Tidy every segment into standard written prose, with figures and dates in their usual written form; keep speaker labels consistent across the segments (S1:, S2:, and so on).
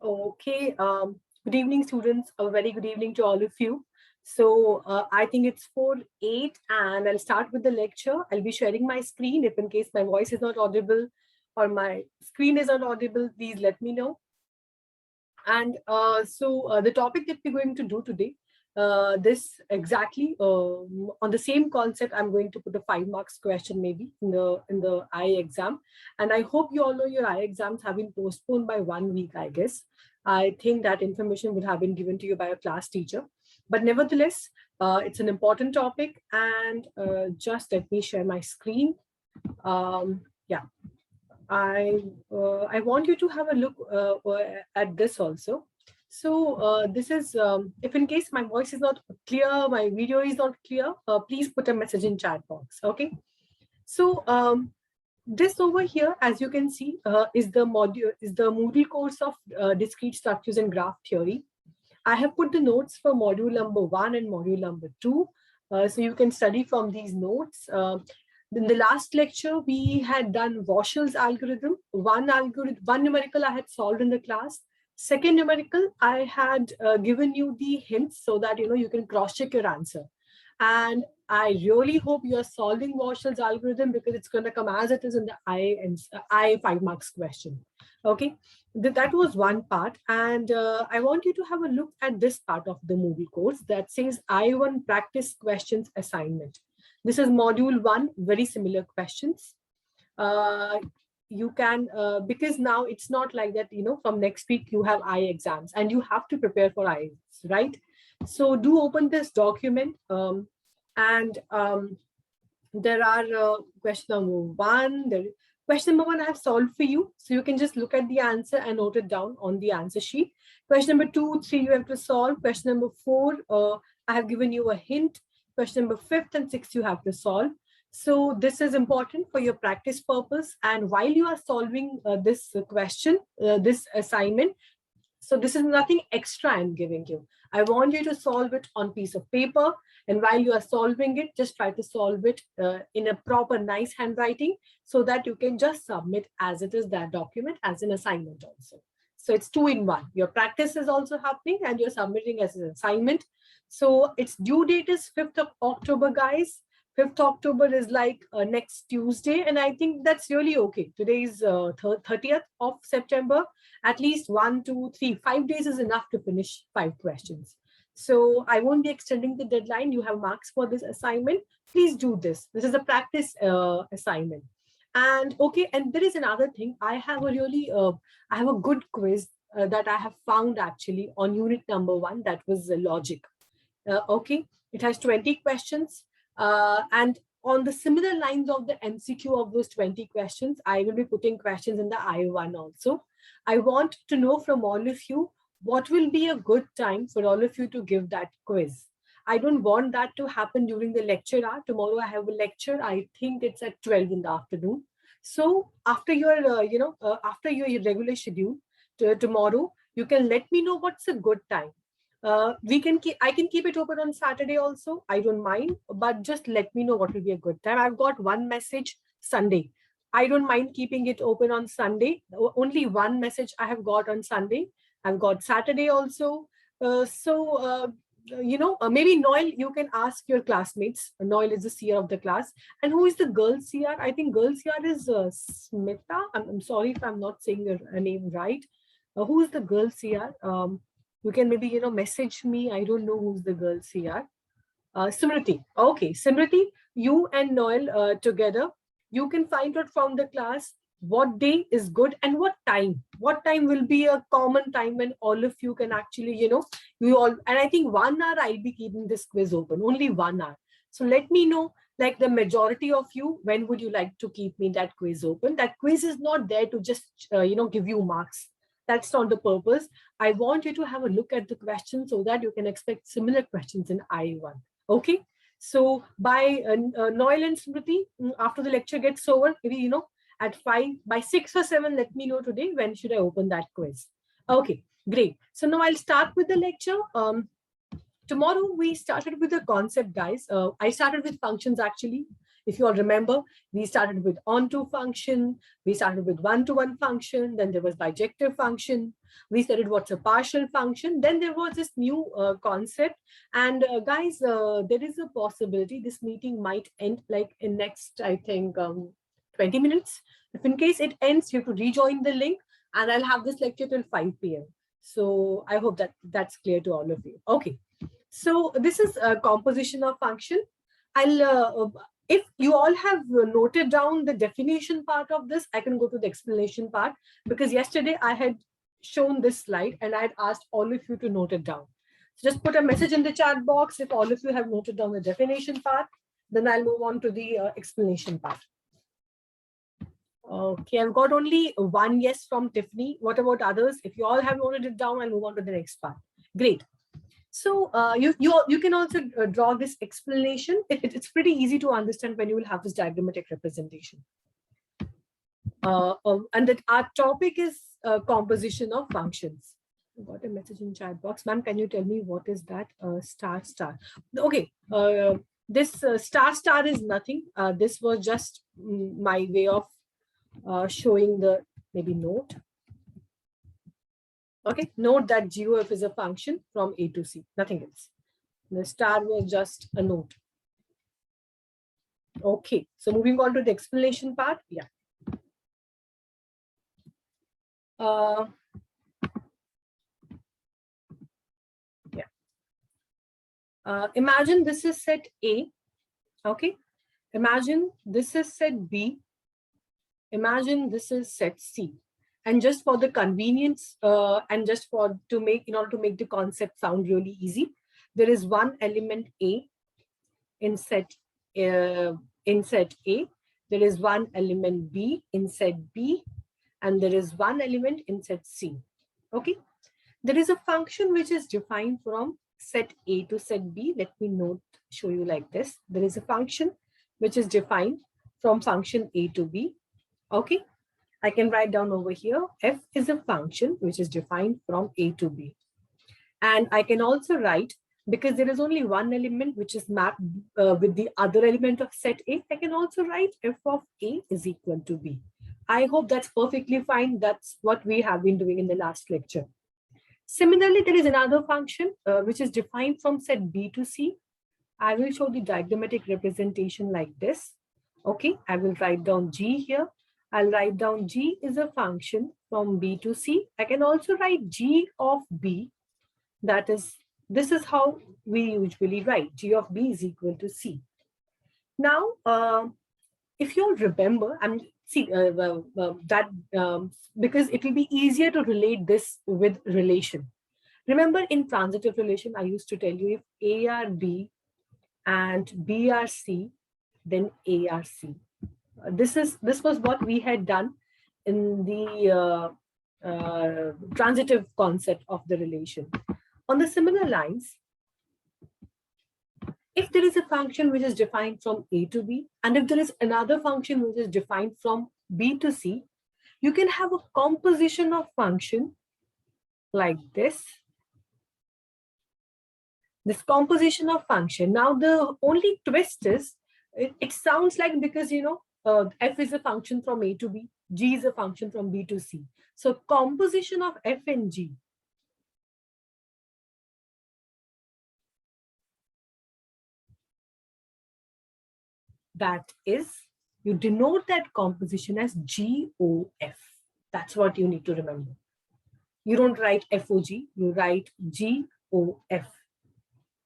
S1: Okay, good evening, students. A very good evening to all of you. So I think it's 4:08, and I'll start with the lecture. I'll be sharing my screen. If in case my voice is not audible or my screen is not audible, please let me know. And the topic that we're going to do today, this exactly on the same concept, I'm going to put a 5 marks question maybe in the I exam, and I hope you all know your I exams have been postponed by 1 week. I guess I think that information would have been given to you by a class teacher, but nevertheless, it's an important topic. And just let me share my screen. Yeah. I want you to have a look at this also. So this is if in case my voice is not clear, my video is not clear, please put a message in chat box. Okay. So this over here, as you can see, is the Moodle course of discrete structures and graph theory. I have put the notes for module number 1 and module number 2. So you can study from these notes. In the last lecture, we had done Warshall's algorithm. One numerical I had solved in the class. Second numerical, I had given you the hints so that you can cross-check your answer. And I really hope you are solving Warshall's algorithm, because it's going to come as it is in the I 5 marks question. Okay, that was one part. And I want you to have a look at this part of the Moodle course that says I1 practice questions assignment. This is module 1, very similar questions. You can, because now it's not like that, from next week you have I exams and you have to prepare for I, right? So do open this document, and there are question number 1. Question number 1 I have solved for you. So you can just look at the answer and note it down on the answer sheet. Question number 2, 3 you have to solve. Question number 4, I have given you a hint. Question number 5 and 6 you have to solve. So this is important for your practice purpose. And while you are solving this question, this assignment, so this is nothing extra I'm giving you. I want you to solve it on piece of paper. And while you are solving it, just try to solve it in a proper, nice handwriting, so that you can just submit as it is that document as an assignment also. So it's 2 in 1. Your practice is also happening and you're submitting as an assignment. So its due date is 5th of October, guys. 5th October is like next Tuesday. And I think that's really okay. Today is 30th of September. At least 1, 2, 3, 5 days is enough to finish 5 questions. So I won't be extending the deadline. You have marks for this assignment. Please do this. This is a practice assignment. And okay, and there is another thing. I have a good quiz that I have found actually on unit number 1. That was logic. Okay, it has 20 questions. And on the similar lines of the MCQ of those 20 questions, I will be putting questions in the I1 also. I want to know from all of you, what will be a good time for all of you to give that quiz. I don't want that to happen during the lecture hour. Tomorrow I have a lecture. I think it's at 12 in the afternoon. So after your, after your regular schedule tomorrow, you can let me know what's a good time. I can keep it open on Saturday also. I don't mind, but just let me know what will be a good time. I've got one message Sunday. I don't mind keeping it open on Sunday. Only one message I have got on Sunday. I've got Saturday also. Maybe Noel, you can ask your classmates. Noel is the CR of the class. And who is the girl CR? I think girl CR is Smita. I'm sorry if I'm not saying your name right. Who is the girl CR? You can maybe, message me. I don't know who's the girl CR. Simriti. Okay, Simriti, you and Noel together, you can find out from the class what day is good and what time. What time will be a common time when all of you can actually, you all, and I think 1 hour I'll be keeping this quiz open, only 1 hour. So let me know, like the majority of you, when would you like to keep me that quiz open? That quiz is not there to just, give you marks. That's not the purpose. I want you to have a look at the questions so that you can expect similar questions in I1. Okay. So by Noel and Smriti, after the lecture gets over, maybe, at 5, by 6 or 7, let me know today when should I open that quiz. Okay, great. So now I'll start with the lecture. Tomorrow we started with the concept, guys. I started with functions actually. If you all remember, we started with onto function, we started with one-to-one function, then there was bijective function, we studied what's a partial function, then there was this new concept. And guys, there is a possibility this meeting might end like in next, I think, 20 minutes. If in case it ends, you have to rejoin the link, and I'll have this lecture till 5 p.m. So I hope that that's clear to all of you. Okay, so this is a composition of function. If you all have noted down the definition part of this, I can go to the explanation part, because yesterday I had shown this slide and I had asked all of you to note it down. So just put a message in the chat box if all of you have noted down the definition part, then I'll move on to the explanation part. Okay, I've got only one yes from Tiffany. What about others? If you all have noted it down, I'll move on to the next part. Great. So you can also draw this explanation. It's pretty easy to understand when you will have this diagrammatic representation. And that our topic is composition of functions. I got a message in chat box. Ma'am, can you tell me what is that star star? Okay, this star star is nothing. This was just my way of showing the maybe note. Okay, note that GOF is a function from A to C, nothing else. The star was just a note. Okay, so moving on to the explanation part. Yeah. Imagine this is set A. Okay. Imagine this is set B. Imagine this is set C. And just for the convenience and just for to make, in order to make the concept sound really easy, there is one element A in set A. There is one element B in set B, and there is one element in set C. Okay. There is a function which is defined from set A to set B. Let me show you like this. There is a function which is defined from function A to B. Okay. I can write down over here, f is a function which is defined from A to B. And I can also write, because there is only one element which is mapped with the other element of set A, I can also write f of A is equal to B. I hope that's perfectly fine. That's what we have been doing in the last lecture. Similarly, there is another function which is defined from set B to C. I will show the diagrammatic representation like this. Okay, I will write down G here. I'll write down G is a function from B to C. I can also write G of B. That is, this is how we usually write. G of B is equal to C. Now, if you'll remember, because it will be easier to relate this with relation. Remember in transitive relation, I used to tell you if A are B and B are C, then A are C. This was what we had done in the transitive concept of the relation. On the similar lines, if there is a function which is defined from A to B, and if there is another function which is defined from B to C, you can have a composition of function like this. This composition of function. Now, the only twist is, it sounds like, because, you know, f is a function from A to B, G is a function from B to C. So composition of f and G. That is, you denote that composition as GOF. That's what you need to remember. You don't write FOG, you write GOF.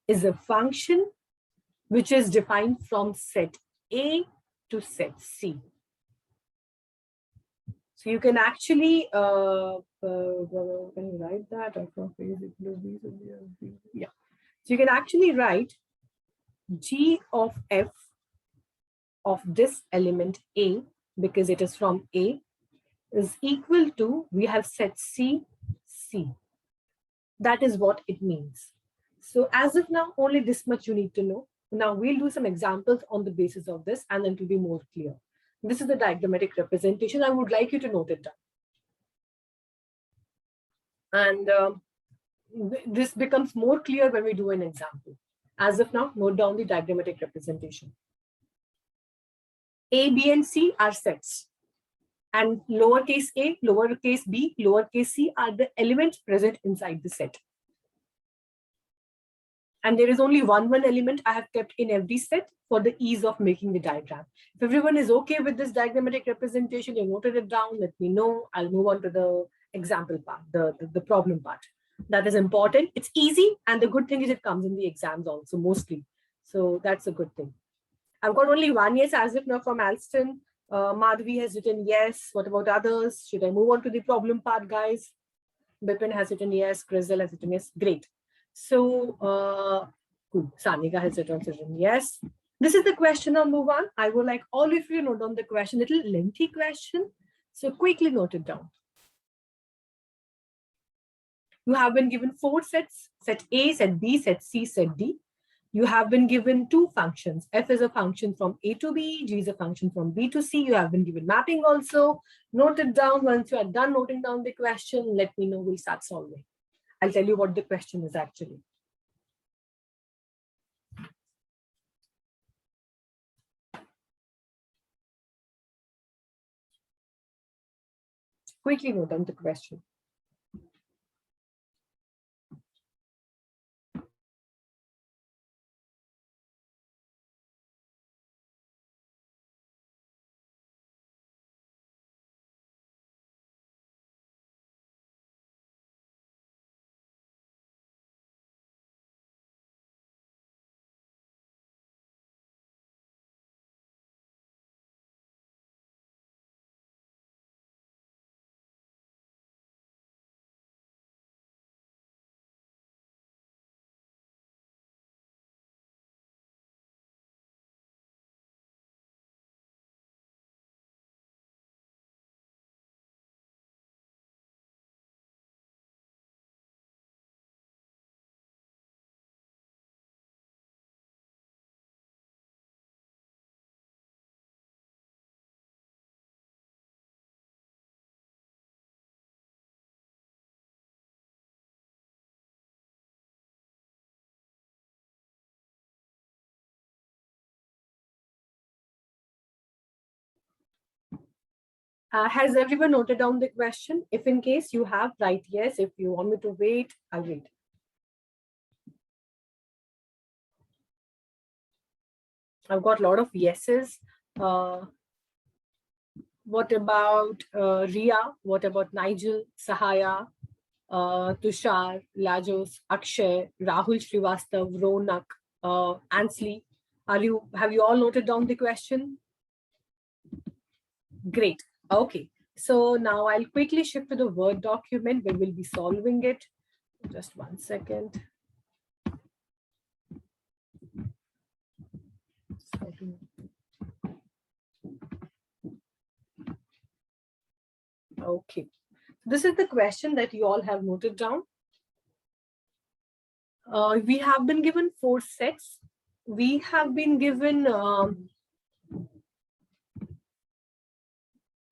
S1: Is a function which is defined from set A to set C. So you can actually, can you write that? Yeah. So you can actually write G of F of this element A, because it is from A, is equal to, we have set C, C. That is what it means. So as of now, only this much you need to know. Now we'll do some examples on the basis of this, and then it will be more clear. This is the diagrammatic representation. I would like you to note it down. And this becomes more clear when we do an example. As of now, note down the diagrammatic representation. A, B, and C are sets. And lowercase a, lowercase b, lowercase c are the elements present inside the set. And there is only one element I have kept in every set for the ease of making the diagram. If everyone is okay with this diagrammatic representation, you noted it down, let me know. I'll move on to the example part, the problem part. That is important. It's easy. And the good thing is it comes in the exams also mostly. So that's a good thing. I've got only one yes as of now from Alston. Madhvi has written yes. What about others? Should I move on to the problem part, guys? Bipin has written yes. Grizel has written yes. Great. So, good. Sanika has written yes. This is the question number 1. I would like all of you to note down the question. Little lengthy question. So quickly note it down. You have been given 4 sets. Set A, set B, set C, set D. You have been given 2 functions. F is a function from A to B. G is a function from B to C. You have been given mapping also. Note it down. Once you are done noting down the question, let me know. We'll start solving. I'll tell you what the question is actually. Quickly note down the question. Has everyone noted down the question? If in case you have, write yes. If you want me to wait, I'll wait. I've got a lot of yeses. What about Ria? What about Nigel, Sahaya, Tushar, Lajos, Akshay, Rahul Srivastav, Ronak, Ansley? Have you all noted down the question? Great. Okay. So now I'll quickly shift to the Word document where we'll be solving it. Just 1 second. Okay. This is the question that you all have noted down. We have been given 4 sets. We have been given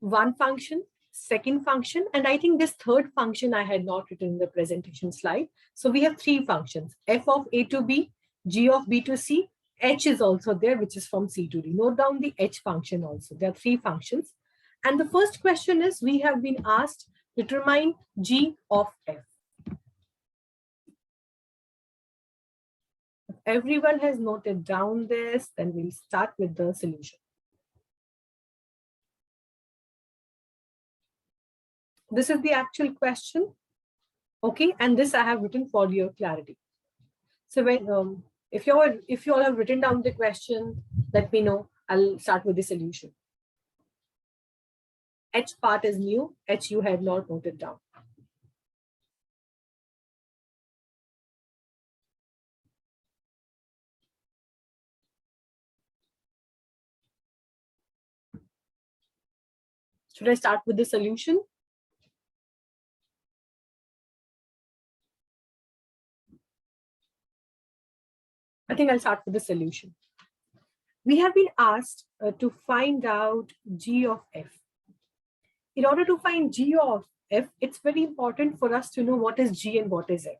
S1: 1 function, 2nd function, and I think this 3rd function I had not written in the presentation slide. So we have 3 functions, f of A to B, g of B to C, h is also there, which is from C to D. Note down the h function also. There are 3 functions. And the first question is, we have been asked, determine g of f. If everyone has noted down this, then we'll start with the solution. This is the actual question. Okay, and this I have written for your clarity. So when if you all have written down the question, let me know. I'll start with the solution. H part is new. H you have not noted down. Should I start with the solution? I think I'll start with the solution. We have been asked to find out g of f. In order to find g of f, it's very important for us to know what is g and what is f.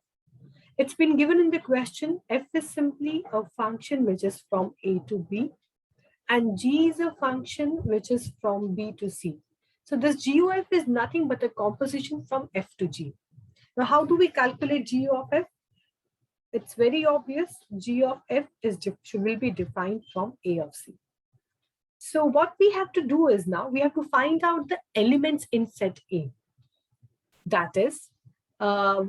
S1: It's been given in the question, f is simply a function which is from A to B. and G is a function which is from B to C. So this G of F is nothing but a composition from F to G. Now, how do we calculate G of F? It's very obvious. G of F will be defined from A of C. So what we have to do is now we have to find out the elements in set A. That is, I'll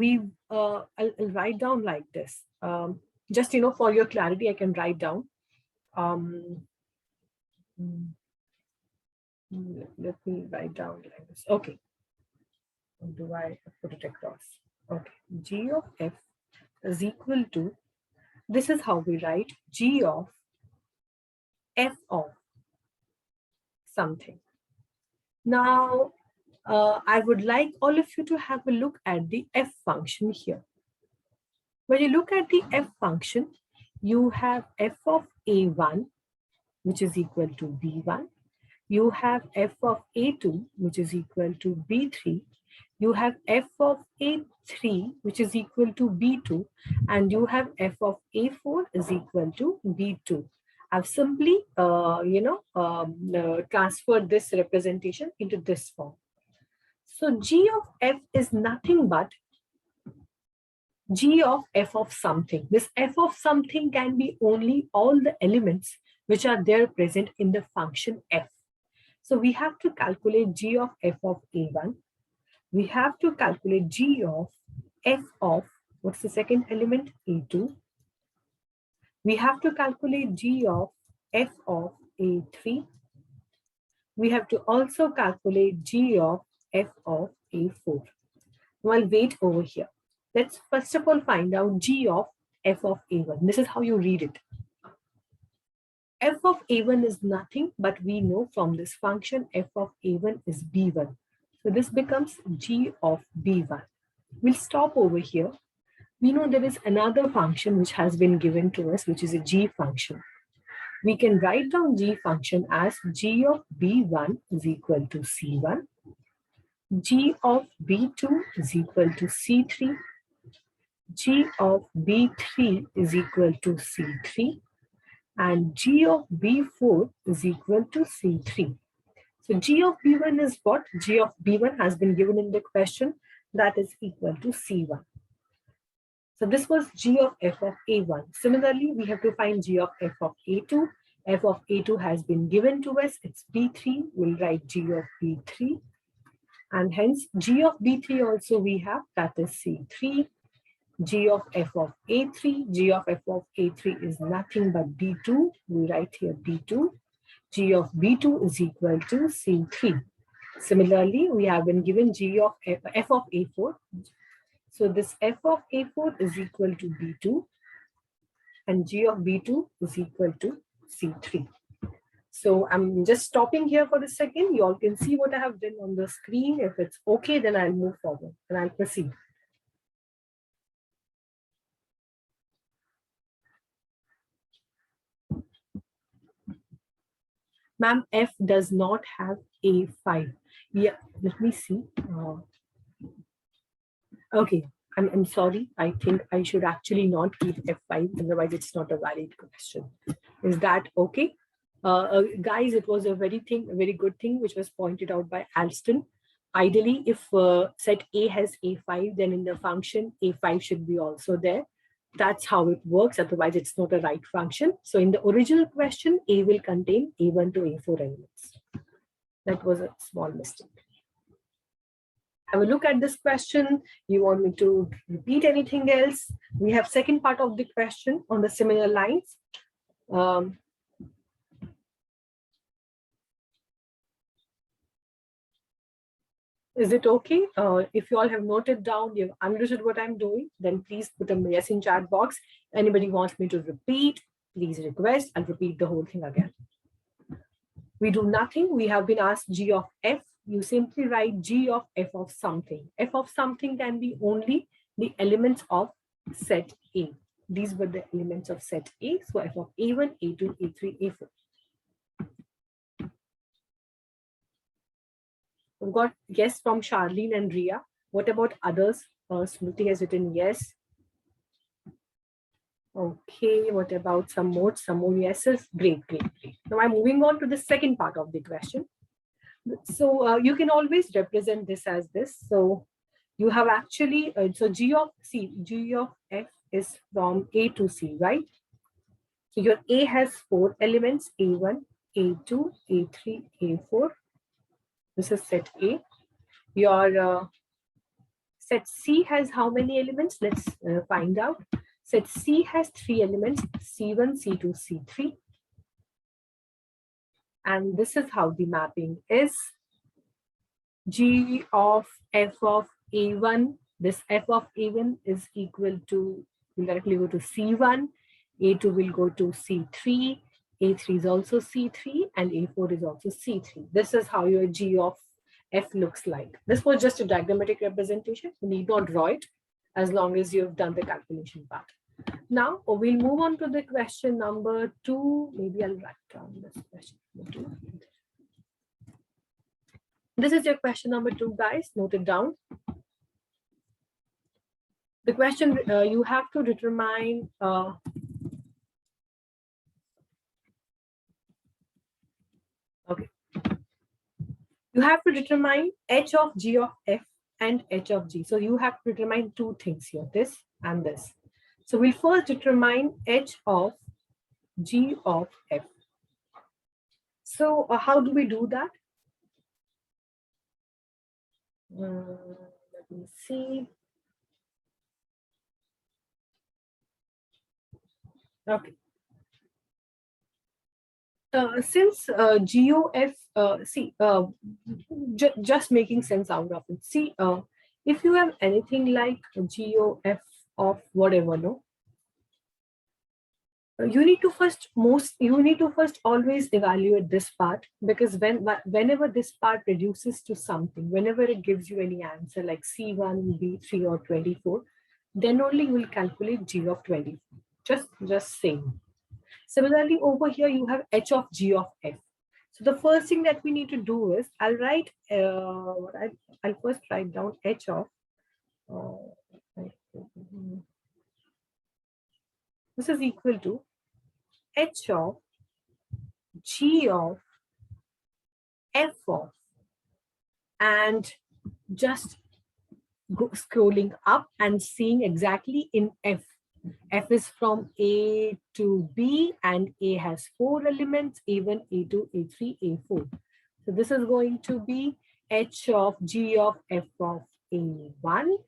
S1: write down like this. Just, for your clarity, I can write down. Let me write down like this. Okay. Do I put it across? Okay. G of F is equal to, this is how we write G of F of something. Now, I would like all of you to have a look at the F function here. When you look at the F function, you have F of A1, which is equal to B1. You have F of A2, which is equal to B3. You have F of A3, which is equal to B2. And you have F of A4 is equal to B2. I've simply, transferred this representation into this form. So G of F is nothing but G of F of something. This F of something can be only all the elements which are there present in the function F. So we have to calculate G of F of A1. We have to calculate G of F of, what's the second element? A2. We have to calculate G of F of A3. We have to also calculate G of F of A4. Now I'll wait over here. Let's first of all find out G of F of A1. This is how you read it. F of A1 is nothing, but we know from this function F of A1 is B1. So this becomes G of B1. We'll stop over here. We know there is another function which has been given to us, which is a G function. We can write down G function as G of B1 is equal to C1. G of B2 is equal to C3. G of B3 is equal to C3. And G of B4 is equal to C3. So G of B1 is what? G of B1 has been given in the question, that is equal to C1. So this was G of F of A1. Similarly, we have to find G of F of A2. F of A2 has been given to us, it's B3. We'll write G of B3. And hence G of B3 also we have, that is C3. G of F of A3. G of F of A3 is nothing but B2. We write here B2. G of B2 is equal to C3. Similarly, we have been given G of F of A4. So this F of A4 is equal to B2 and G of B2 is equal to C3. So I'm just stopping here for a second. You all can see what I have done on the screen. If it's okay, then I'll move forward and I'll proceed. Ma'am, F does not have A5. Yeah, let me see. Okay, I'm sorry. I think I should actually not keep F5, otherwise it's not a valid question. Is that okay? Guys, it was a very good thing which was pointed out by Alston. Ideally, if set A has A5, then in the function A5 should be also there. That's how it works. Otherwise, it's not a right function. So in the original question, A will contain A1 to A4 elements. That was a small mistake. Have a look at this question. You want me to repeat anything else? We have second part of the question on the similar lines. Is it okay? If you all have noted down, you've understood what I'm doing, then please put a yes in chat box. Anybody wants me to repeat, please request. I'll repeat the whole thing again. We do nothing. We have been asked G of F. You simply write G of F of something. F of something can be only the elements of set A. These were the elements of set A. So F of A1, A2, A3, A4. We've got yes from Charlene and Ria. What about others? Smriti has written yes. Okay, what about some more yeses? Great, great, great. Now I'm moving on to the second part of the question. So you can always represent this as this. So you have actually, so G of F is from A to C, right? So your A has 4 elements, A1, A2, A3, A4. This is set A. Your set C has how many elements? Let's find out. Set C has 3 elements, C1, C2, C3. And this is how the mapping is. G of F of A1, this F of A1 is equal to, will directly go to C1, A2 will go to C3, A3 is also C3, and A4 is also C3. This is how your G of F looks like. This was just a diagrammatic representation. You need not draw it as long as you've done the calculation part. Now we'll move on to the question number 2. Maybe I'll write down this question number 2. This is your question number 2, guys. Note it down. The question you have to determine okay. You have to determine H of G of F and H of G. So you have to determine 2 things here, this and this. So we'll first determine H of G of F. So how do we do that? Let me see. Okay. Since GOF, just making sense out of it. See, if you have anything like GOF of whatever, no, you need to first always evaluate this part, because whenever this part reduces to something, whenever it gives you any answer like C1, B3 or 24, then only you will calculate G of 24. Just saying. Similarly, over here you have H of G of F. So the first thing that we need to do is I'll first write down H of this is equal to H of G of F of, and just scrolling up and seeing exactly in F. F is from A to B, and A has 4 elements, A1, A2, A3, A4. So this is going to be H of G of F of A1.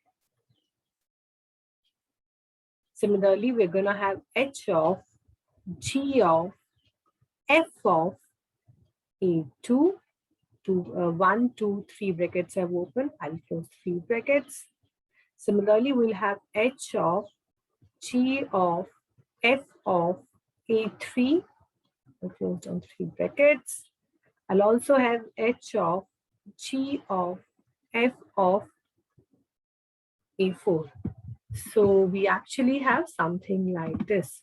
S1: Similarly, we're going to have H of G of F of A2. 1, 2, 3 brackets have opened. I'll close 3 brackets. Similarly, we'll have H of G of F of A3. I'll close down 3 brackets. I'll also have H of G of F of A4. So we actually have something like this.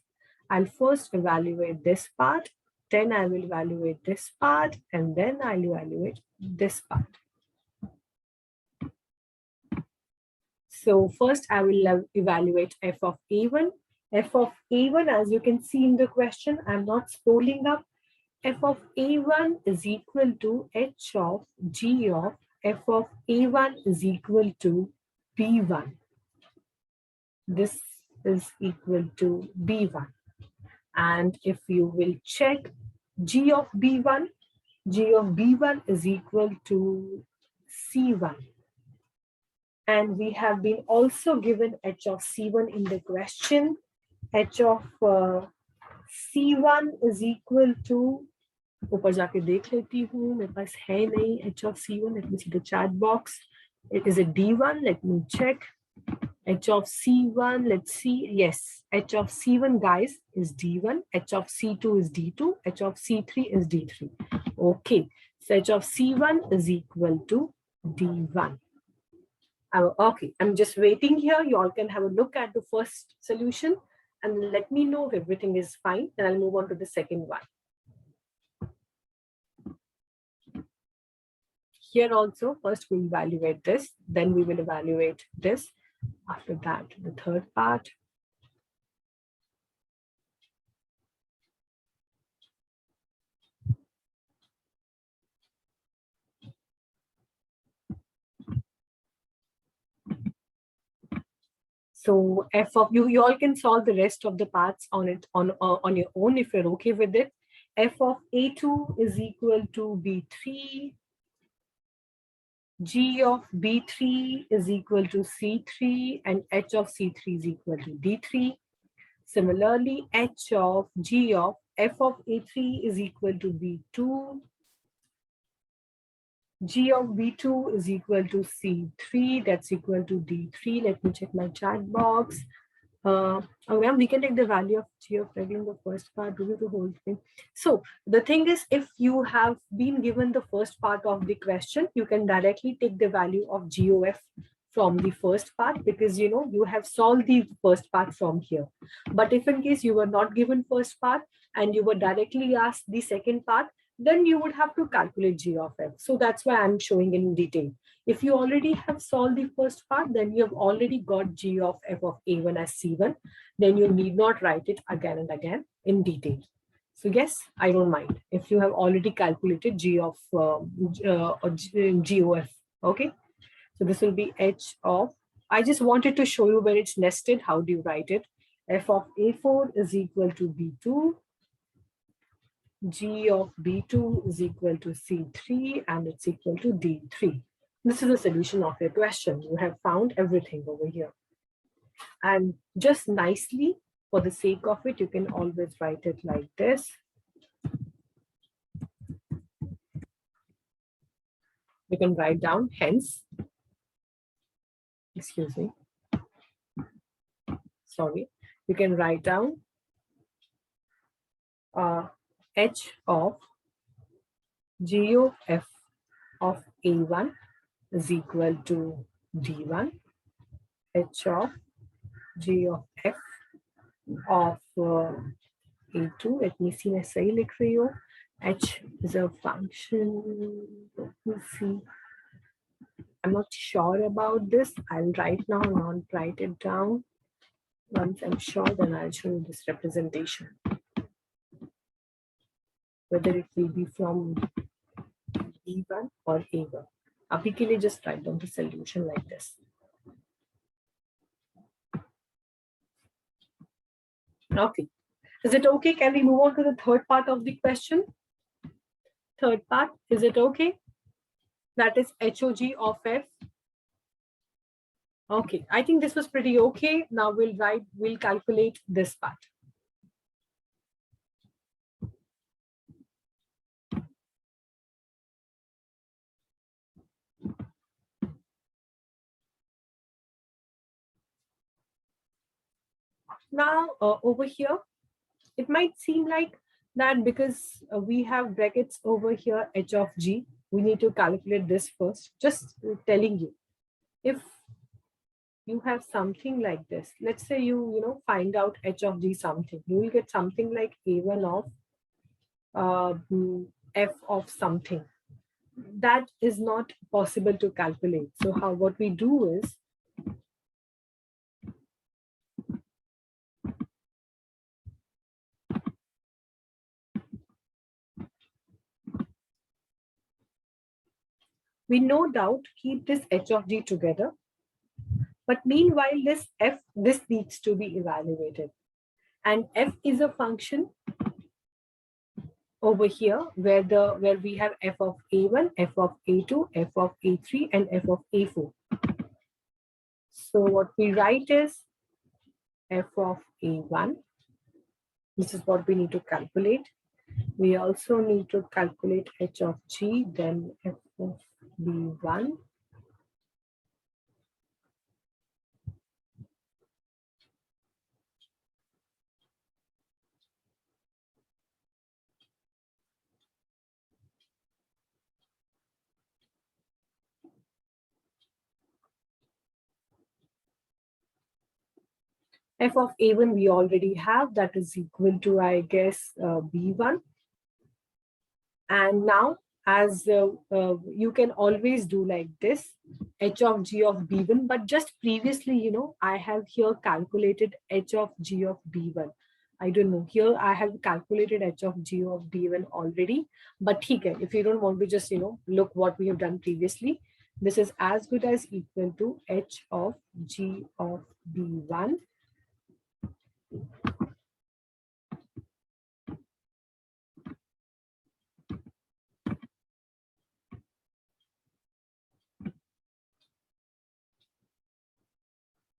S1: I'll first evaluate this part, then I will evaluate this part, and then I'll evaluate this part. So first I will evaluate F of A1. F of A1, as you can see in the question, I'm not scrolling up. F of A1 is equal to H of G of F of A1 is equal to B1. This is equal to B1. And if you will check G of B1 is equal to C1. And we have been also given H of C1 in the question. H of C1 is equal to, ऊपर जाके देख लेती हूँ, मेरे पास है नहीं H of C1. Let me see the chat box. Is it D1? Let me check. H of C1, let's see. Yes, H of C1, guys, is D1. H of C2 is D2. H of C3 is D3. Okay, so H of C1 is equal to D1. Okay, I'm just waiting here. You all can have a look at the first solution and let me know if everything is fine. Then I'll move on to the second one. Here also, first we evaluate this, then we will evaluate this. After that, the third part. So f of you all can solve the rest of the parts on it on your own if you're okay with it. F of A2 is equal to B3. G of B3 is equal to C3 and H of C3 is equal to D3. Similarly, H of G of F of A3 is equal to B2. G of B2 is equal to C3, that's equal to D3. Let me check my chat box. Okay, we can take the value of G of F in the first part, do the whole thing. So the thing is, if you have been given the first part of the question, you can directly take the value of GOF from the first part, because you have solved the first part from here. But if in case you were not given first part and you were directly asked the second part, then you would have to calculate G of F. So that's why I'm showing in detail. If you already have solved the first part, then you have already got G of F of A1 as C1. Then you need not write it again and again in detail. So yes, I don't mind if you have already calculated G of GOF. Okay. So this will be H of, I just wanted to show you where it's nested. How do you write it? F of A4 is equal to B2. G of B2 is equal to C3 and it's equal to D3. This is the solution of your question. You have found everything over here. And just nicely, for the sake of it, you can always write it like this. You can write down hence, excuse me, sorry, you can write down H of GOF of A1 is equal to D1, H of G of F of A2, let me see, मैं सही लिख रही हूँ. H is a function, let me see. I'm not sure about this. I'll write now, not write it down. Once I'm sure, then I'll show you this representation. Whether it will be from B1 or A1. Abhi ke liye just write down the solution like this. Okay. Is it okay? Can we move on to the third part of the question? Third part, is it okay? That is HOG of F. Okay, I think this was pretty okay. Now we'll calculate this part. Now over here, it might seem like that because we have brackets over here, H of G, we need to calculate this first. Just telling you, if you have something like this, let's say you find out H of G something, you will get something like A1 of F of something. That is not possible to calculate. So what we do is, we no doubt keep this H of G together. But meanwhile, this needs to be evaluated. And F is a function over here where we have F of A1, F of A2, F of A3, and F of A4. So what we write is F of A1. This is what we need to calculate. We also need to calculate H of G, then F of B1. F of A1 we already have, that is equal to, I guess, B1. And now, as you can always do like this, H of G of B1, but just previously, I have here calculated H of G of B1. I don't know, here I have calculated H of G of B1 already, but if you don't want to just, look what we have done previously, This is as good as equal to h of g of b1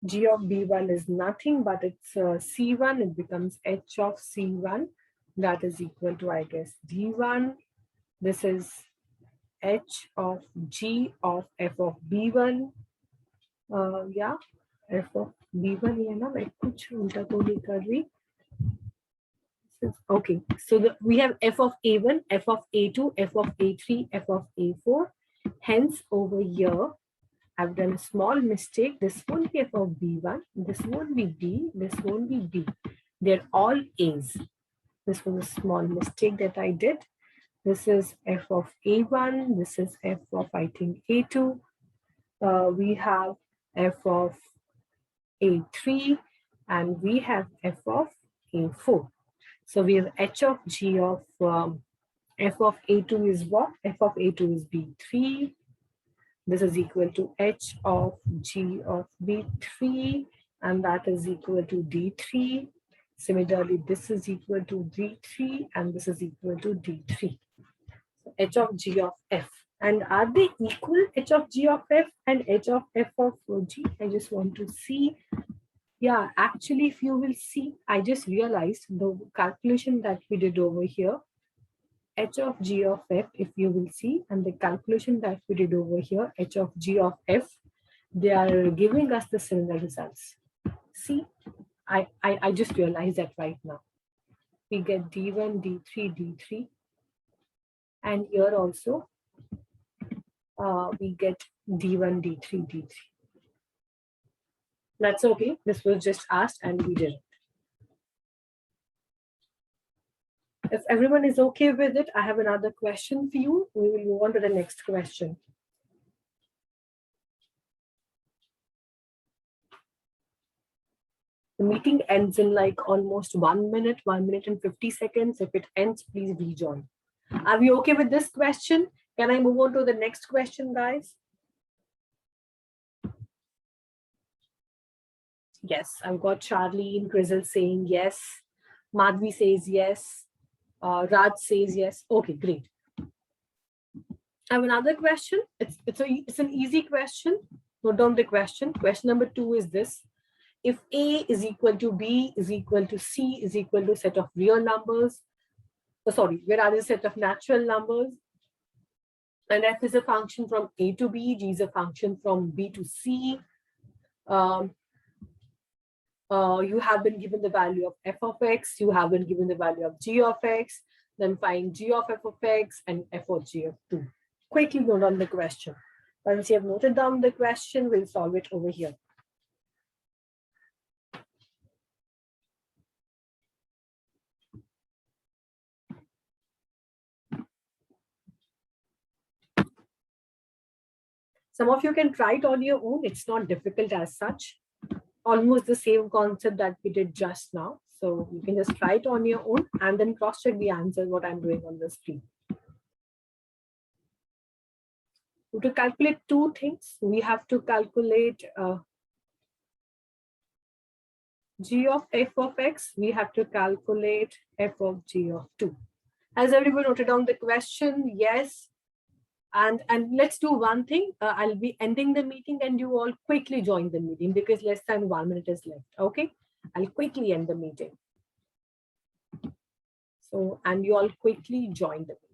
S1: g of b1 is nothing but it's c1. It becomes h of c1. That is equal to, I guess, d1. This is h of g of f of b1. Yeah, f of b1 है ना, मैं कुछ उल्टा तो नहीं कर रही. Okay, so we have f of a1, f of a2, f of a3, f of a4. Hence, over here, I've done a small mistake. This won't be f of b1, this won't be b, this won't be b. They're all a's. This was a small mistake that I did. This is f of a1, this is f of, I think, a2. We have f of a3, and we have f of a4. So we have h of g of f of a2 is what? F of a2 is b3. This is equal to h of g of b3, and that is equal to d3. Similarly, this is equal to d3, and this is equal to d3. So h of g of f. And are they equal, h of g of f and h of f of g? I just want to see. Yeah, actually, if you will see, I just realized the calculation that we did over here, h of g of f, if you will see, and the calculation that we did over here, h of g of f, they are giving us the similar results. See, I just realized that right now. We get d1, d3, d3. And here also, we get d1, d3, d3. That's okay. This was just asked and we did it. If everyone is okay with it, I have another question for you. We will move on to the next question. The meeting ends in like almost 1 minute, 1 minute and 50 seconds. If it ends, please rejoin. Are we okay with this question? Can I move on to the next question, guys? Yes, I've got Charlie and Grizzle saying yes. Madhvi says yes. Raj says yes. Okay, great. I have another question. It's an easy question. Note down the question. Question number 2 is this. If A is equal to B is equal to C is equal to set of real numbers, where are the set of natural numbers, and F is a function from A to B, G is a function from B to C. You have been given the value of f of x, you have been given the value of g of x, then find g of f of x and f of g of 2. Quickly note down the question. Once you have noted down the question, we'll solve it over here. Some of you can try it on your own. It's not difficult as such. Almost the same concept that we did just now. So you can just try it on your own and then cross-check the answer, what I'm doing on the screen. To calculate two things, we have to calculate g of f of x, we have to calculate f of g of 2. Has everyone noted down the question? Yes. And let's do one thing. I'll be ending the meeting and you all quickly join the meeting because less than 1 minute is left. Okay, I'll quickly end the meeting. So, and you all quickly join the meeting.